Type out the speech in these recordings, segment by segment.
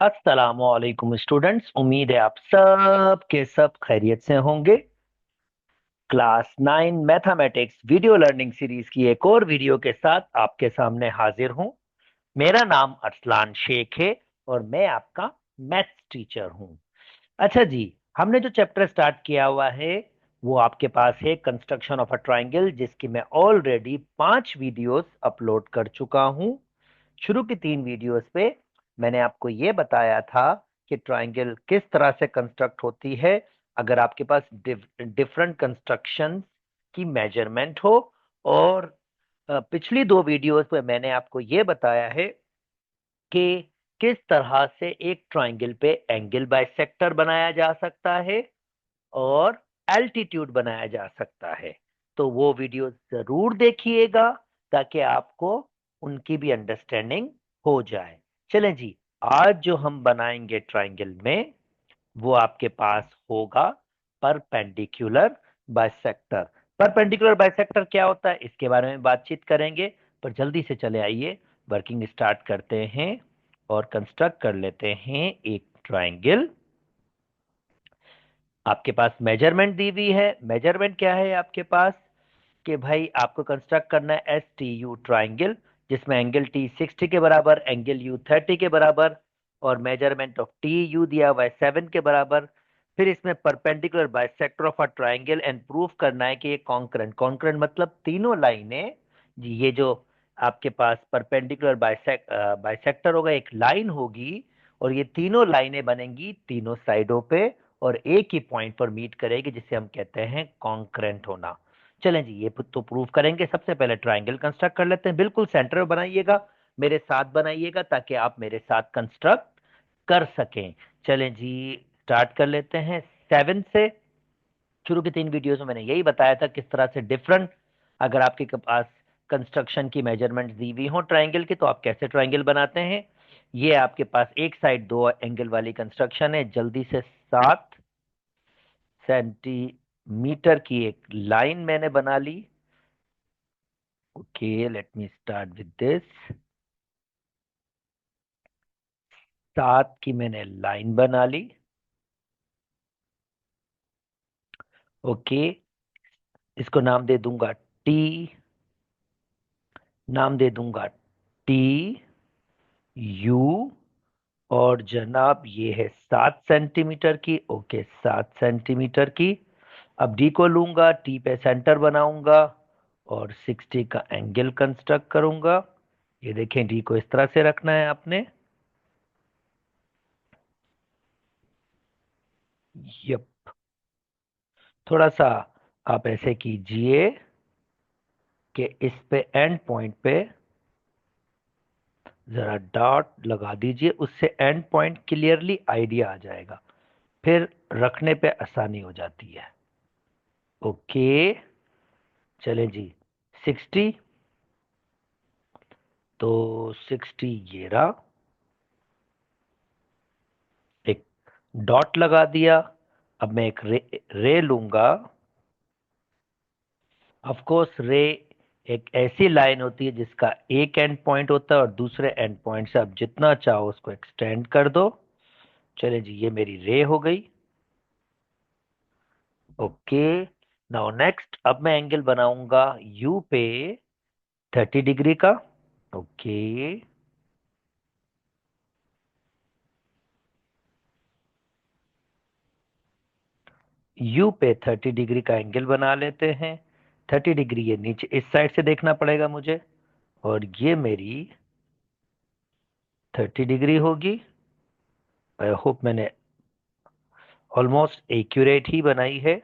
अस्सलामुअलैकुम स्टूडेंट्स। उम्मीद है आप सब के सब खैरियत से होंगे। Class 9 mathematics video learning series की एक और वीडियो के साथ आपके सामने हाजिर हूं। मेरा नाम अरसलान शेख है और मैं आपका मैथ्स टीचर हूं। अच्छा जी, हमने जो चैप्टर स्टार्ट किया हुआ है वो आपके पास है कंस्ट्रक्शन ऑफ अ ट्राइंगल, जिसकी मैं ऑलरेडी 5 वीडियोस अपलोड कर चुका हूं। शुरू की 3 वीडियोस पे मैंने आपको ये बताया था कि ट्राइंगल किस तरह से कंस्ट्रक्ट होती है अगर आपके पास डिफरेंट कंस्ट्रक्शन की मेजरमेंट हो। और पिछली 2 वीडियोस पे मैंने आपको ये बताया है कि किस तरह से एक ट्राइंगल पे एंगल बाइसेक्टर बनाया जा सकता है और एल्टीट्यूड बनाया जा सकता है। तो वो वीडियो जरूर देखिएगा ताकि आपको उनकी भी अंडरस्टैंडिंग हो जाए। चलें जी, आज जो हम बनाएंगे ट्राइंगल में वो आपके पास होगा परपेंडिकुलर बाइसेक्टर। परपेंडिकुलर बाइसेक्टर क्या होता है इसके बारे में बातचीत करेंगे, पर जल्दी से चले आइए वर्किंग स्टार्ट करते हैं और कंस्ट्रक्ट कर लेते हैं एक ट्राइंगल। आपके पास मेजरमेंट दी हुई है। मेजरमेंट क्या है आपके पास कि भाई आपको कंस्ट्रक्ट करना है एस टी यू ट्राइंगल, जिसमें एंगल टी 60 के बराबर, एंगल यू 30 के बराबर और मेजरमेंट ऑफ टी यू दिया हुआ है 7 के बराबर। फिर इसमें perpendicular bisector of a triangle and proof करना है कि ये कॉन्करेंट, कॉन्करेंट मतलब तीनों लाइनें जी, ये जो आपके पास परपेंडिकुलर बाइसेक्टर होगा, एक लाइन होगी और ये तीनों लाइनें बनेंगी तीनों साइडों पे और एक ही पॉइंट पर मीट करेगी, जिसे हम कहते हैं कॉन्करेंट होना। चलें जी, ये तो प्रूव करेंगे। सबसे पहले ट्राइंगल कंस्ट्रक्ट कर लेते हैं। बिल्कुल सेंटर में बनाइएगा, मेरे साथ बनाइएगा ताकि आप मेरे साथ कंस्ट्रक्ट कर सकें। चलें जी, स्टार्ट कर लेते हैं 7 से। शुरू की 3 वीडियोस में मैंने यही बताया था किस तरह से डिफरेंट, अगर आपके पास कंस्ट्रक्शन की मेजरमेंट दी हुई हो ट्राइंगल की तो आप कैसे ट्राइंगल बनाते हैं। ये आपके पास एक साइड 2 एंगल वाली कंस्ट्रक्शन है। जल्दी से 7 सेंटीमीटर की एक लाइन मैंने बना ली। Okay, let me start with this. 7 की मैंने लाइन बना ली। ओके, इसको नाम दे दूंगा टी, नाम दे दूंगा टी यू। और जनाब ये है 7 सेंटीमीटर की। ओके, 7 सेंटीमीटर की। अब डी को लूंगा, टी पे सेंटर बनाऊंगा और 60 का एंगल कंस्ट्रक्ट करूंगा। ये देखें, डी को इस तरह से रखना है आपने। यप, थोड़ा सा आप ऐसे कीजिए कि इस पे एंड पॉइंट पे जरा डॉट लगा दीजिए, उससे एंड पॉइंट क्लियरली आइडिया आ जाएगा, फिर रखने पे आसानी हो जाती है। ओके, चलें जी, 60, तो 60 ये रहा, एक डॉट लगा दिया। अब मैं एक रे लूंगा। ऑफ कोर्स रे एक ऐसी लाइन होती है जिसका एक एंड पॉइंट होता है और दूसरे एंड पॉइंट से आप जितना चाहो उसको एक्सटेंड कर दो। चले जी, ये मेरी रे हो गई। ओके, नाउ नेक्स्ट, अब मैं एंगल बनाऊंगा यू पे 30 डिग्री का। ओके, यू पे 30 डिग्री का एंगल बना लेते हैं। 30 डिग्री ये नीचे इस साइड से देखना पड़ेगा मुझे, और ये मेरी 30 डिग्री होगी। आई होप मैंने ऑलमोस्ट एक्यूरेट ही बनाई है।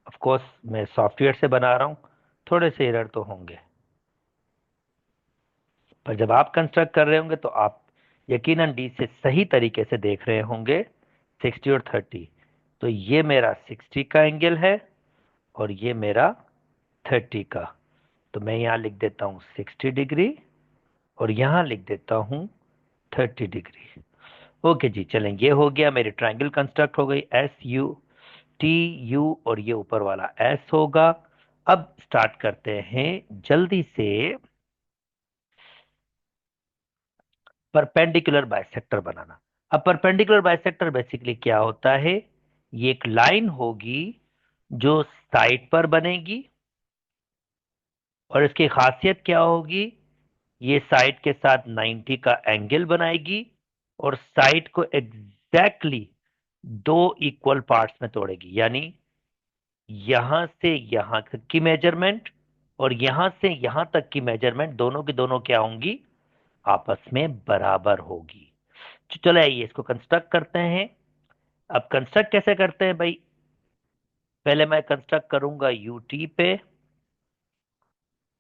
ऑफ कोर्स मैं सॉफ्टवेयर से बना रहा हूँ, थोड़े से एरर तो होंगे, पर जब आप कंस्ट्रक्ट कर रहे होंगे तो आप यकीनन डी से सही तरीके से देख रहे होंगे। 60 और 30, तो ये मेरा 60 का एंगल है और ये मेरा 30 का। तो मैं यहाँ लिख देता हूँ 60 डिग्री और यहाँ लिख देता हूँ 30 डिग्री। ओके जी, चलें, ये हो गया, मेरी ट्राइंगल कंस्ट्रक्ट हो गई। एस यू टी यू और ये ऊपर वाला एस होगा। अब स्टार्ट करते हैं जल्दी से परपेंडिकुलर बाइसेक्टर बनाना। अब परपेंडिकुलर बाइसेक्टर बेसिकली क्या होता है? ये एक लाइन होगी जो साइड पर बनेगी, और इसकी खासियत क्या होगी? ये साइड के साथ 90 का एंगल बनाएगी और साइड को एग्जैक्टली दो इक्वल पार्ट्स में तोड़ेगी। यानी यहां से यहां तक की मेजरमेंट और यहां से यहां तक की मेजरमेंट दोनों की दोनों क्या होंगी? आपस में बराबर होगी। तो चलो आइए इसको कंस्ट्रक्ट करते हैं। अब कंस्ट्रक्ट कैसे करते हैं भाई? पहले मैं कंस्ट्रक्ट करूंगा यूटी पे।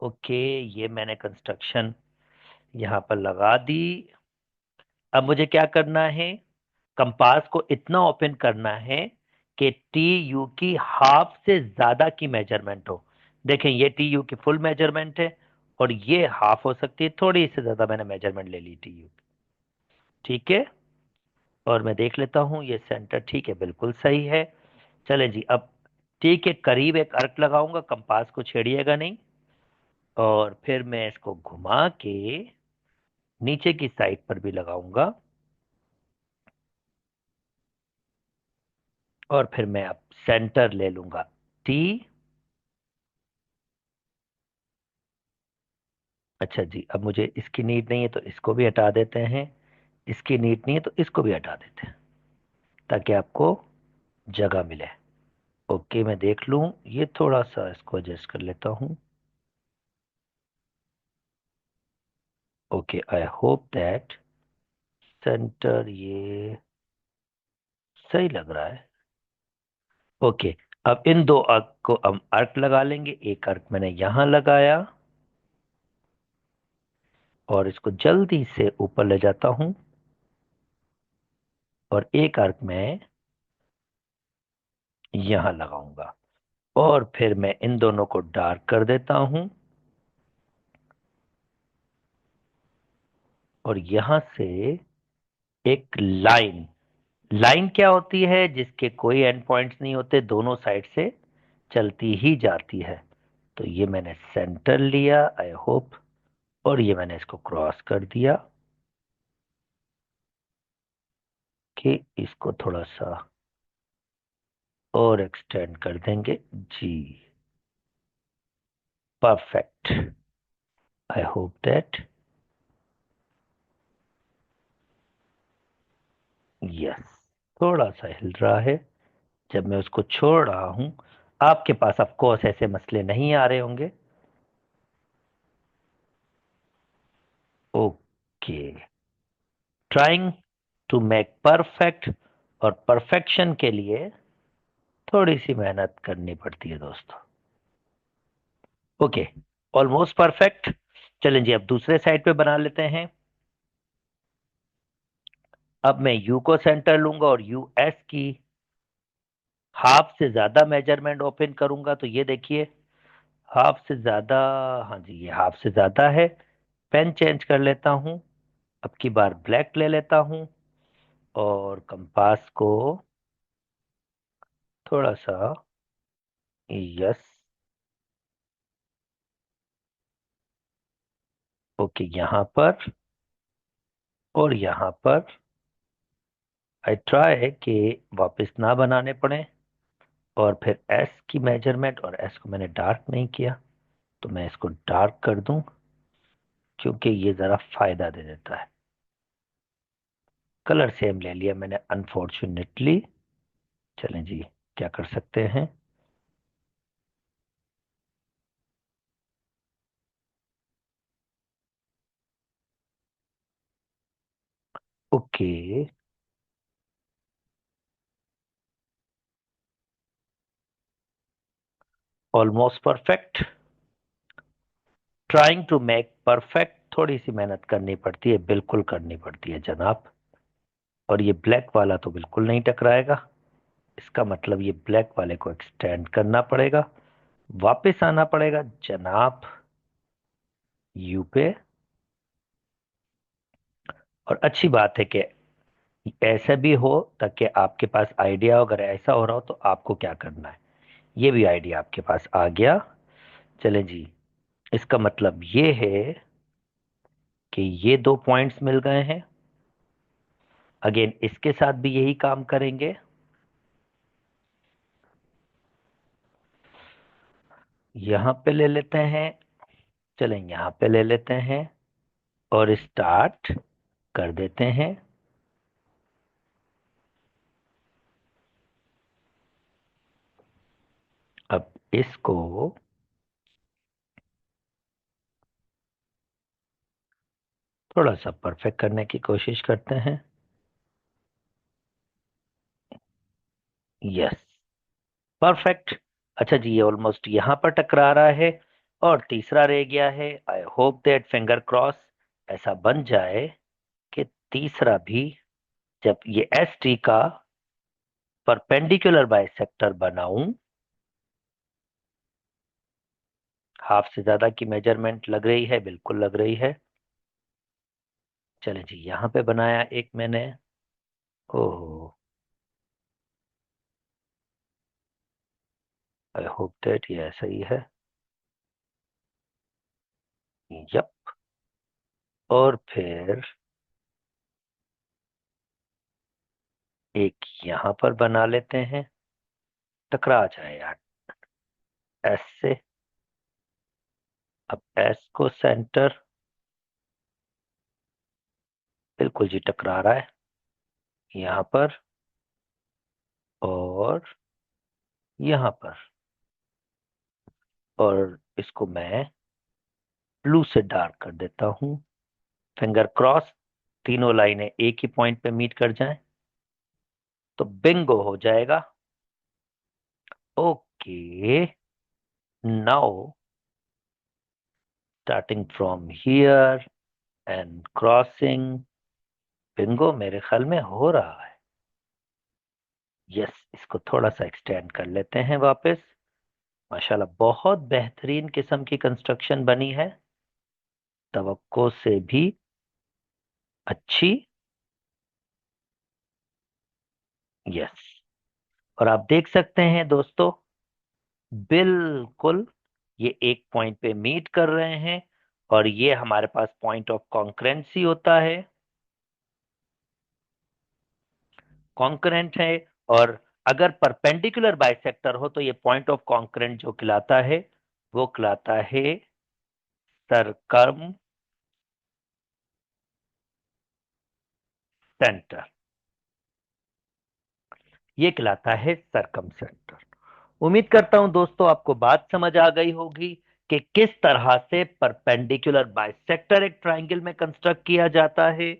ओके, ये मैंने कंस्ट्रक्शन यहां पर लगा दी। अब मुझे क्या करना है? कंपास को इतना ओपन करना है कि टी यू की हाफ से ज्यादा की मेजरमेंट हो। देखें, ये टी यू की फुल मेजरमेंट है और ये हाफ हो सकती है, थोड़ी से ज्यादा मैंने मेजरमेंट ले ली टी यू। ठीक है, और मैं देख लेता हूं ये सेंटर ठीक है, बिल्कुल सही है। चले जी, अब टी के करीब एक अर्क लगाऊंगा, कंपास को छेड़िएगा नहीं। और फिर मैं इसको घुमा के नीचे की साइड पर भी लगाऊंगा। और फिर मैं अब सेंटर ले लूंगा टी। अच्छा जी, अब मुझे इसकी नीड नहीं है तो इसको भी हटा देते हैं। इसकी नीड नहीं है तो इसको भी हटा देते हैं, ताकि आपको जगह मिले। ओके, मैं देख लूं, ये थोड़ा सा इसको एडजस्ट कर लेता हूं। Okay, I hope that centre ये सही लग रहा है। ओके, अब इन दो अर्क को हम अर्क लगा लेंगे। एक अर्क मैंने यहां लगाया और इसको जल्दी से ऊपर ले जाता हूं, और एक अर्क मैं यहां लगाऊंगा। और फिर मैं इन दोनों को डार्क कर देता हूं, और यहां से एक लाइन। लाइन क्या होती है? जिसके कोई एंड पॉइंट्स नहीं होते, दोनों साइड से चलती ही जाती है। तो ये मैंने सेंटर लिया, आई होप, और ये मैंने इसको क्रॉस कर दिया कि इसको थोड़ा सा और एक्सटेंड कर देंगे जी। Perfect, I hope that, yes, थोड़ा सा हिल रहा है जब मैं उसको छोड़ रहा हूं। आपके पास ऑफ कोर्स ऐसे मसले नहीं आ रहे होंगे। Okay, trying to make perfect, और परफेक्शन के लिए थोड़ी सी मेहनत करनी पड़ती है दोस्तों। Okay, almost perfect. चलें जी, अब दूसरे साइड पे बना लेते हैं। अब मैं यू को सेंटर लूंगा और यू एस की हाफ से ज्यादा मेजरमेंट ओपन करूंगा। तो ये देखिए, हाफ से ज्यादा, हाँ जी, ये हाफ से ज्यादा है। पेन चेंज कर लेता हूं, अब की बार ब्लैक ले लेता हूं, और कंपास को थोड़ा सा, यस, ओके, यहां पर और यहां पर आई ट्राई कि वापस ना बनाने पड़े। और फिर एस की मेजरमेंट, और एस को मैंने डार्क नहीं किया, तो मैं इसको डार्क कर दूं, क्योंकि ये जरा फायदा दे देता है। कलर सेम ले लिया मैंने अनफॉर्चुनेटली। चलें जी, क्या कर सकते हैं। Okay, almost perfect. Trying to make perfect, थोड़ी सी मेहनत करनी पड़ती है, बिल्कुल करनी पड़ती है जनाब। और ये ब्लैक वाला तो बिल्कुल नहीं टकराएगा, इसका मतलब ये ब्लैक वाले को एक्सटेंड करना पड़ेगा, वापस आना पड़ेगा जनाब यू पे। और अच्छी बात है कि ऐसा भी हो, ताकि आपके पास आइडिया हो, अगर ऐसा हो रहा हो तो आपको क्या करना है, ये भी आइडिया आपके पास आ गया। चलें जी, इसका मतलब ये है कि ये दो पॉइंट्स मिल गए हैं, अगेन इसके साथ भी यही काम करेंगे। यहां पे ले लेते हैं, चलें यहां पे ले लेते हैं और स्टार्ट कर देते हैं। अब इसको थोड़ा सा परफेक्ट करने की कोशिश करते हैं। Yes, perfect. अच्छा जी, ये ऑलमोस्ट यहाँ पर टकरा रहा है। और तीसरा रह गया है, आई होप दैट, फिंगर क्रॉस, ऐसा बन जाए कि तीसरा भी जब ये एस टी का परपेंडिकुलर बाइसेक्टर बनाऊं, हाफ से ज्यादा की मेजरमेंट लग रही है, बिल्कुल लग रही है। चले जी, यहाँ पे बनाया एक मैंने। ओह, आई होप दैट ये ऐसा ही है। यप। और फिर एक यहाँ पर बना लेते हैं, टकरा जाए यार एस से। अब एस को सेंटर, बिल्कुल जी टकरा रहा है यहाँ पर और यहाँ पर। और इसको मैं ब्लू से डार्क कर देता हूँ। फिंगर क्रॉस, तीनों लाइनें एक ही पॉइंट पे मीट कर जाएं तो बिंगो हो जाएगा। Okay, now starting from here and crossing, Bingo मेरे ख्याल में हो रहा है। यस, इसको थोड़ा सा एक्सटेंड कर लेते हैं वापस। माशाल्लाह, बहुत बेहतरीन किस्म की कंस्ट्रक्शन बनी है, तवक्को से भी अच्छी। यस, और आप देख सकते हैं दोस्तों, बिल्कुल ये एक पॉइंट पे मीट कर रहे हैं। और ये हमारे पास पॉइंट ऑफ कॉन्करेंसी होता है, कॉन्करेंट है। और अगर परपेंडिकुलर बाइसेक्टर हो तो ये पॉइंट ऑफ कॉन्करेंट जो कहलाता है वो कहलाता है सरकम सेंटर। ये कहलाता है सरकम सेंटर। उम्मीद करता हूं दोस्तों आपको बात समझ आ गई होगी कि किस तरह से परपेंडिकुलर बाइसेक्टर एक ट्रायंगल में कंस्ट्रक्ट किया जाता है।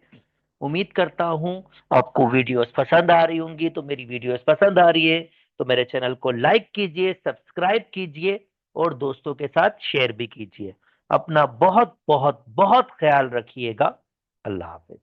उम्मीद करता हूं आपको वीडियोस पसंद आ रही होंगी। तो मेरी वीडियोस पसंद आ रही है तो मेरे चैनल को लाइक कीजिए, सब्सक्राइब कीजिए और दोस्तों के साथ शेयर भी कीजिए। अपना बहुत बहुत बहुत ख्याल रखिएगा। अल्लाह हाफिज।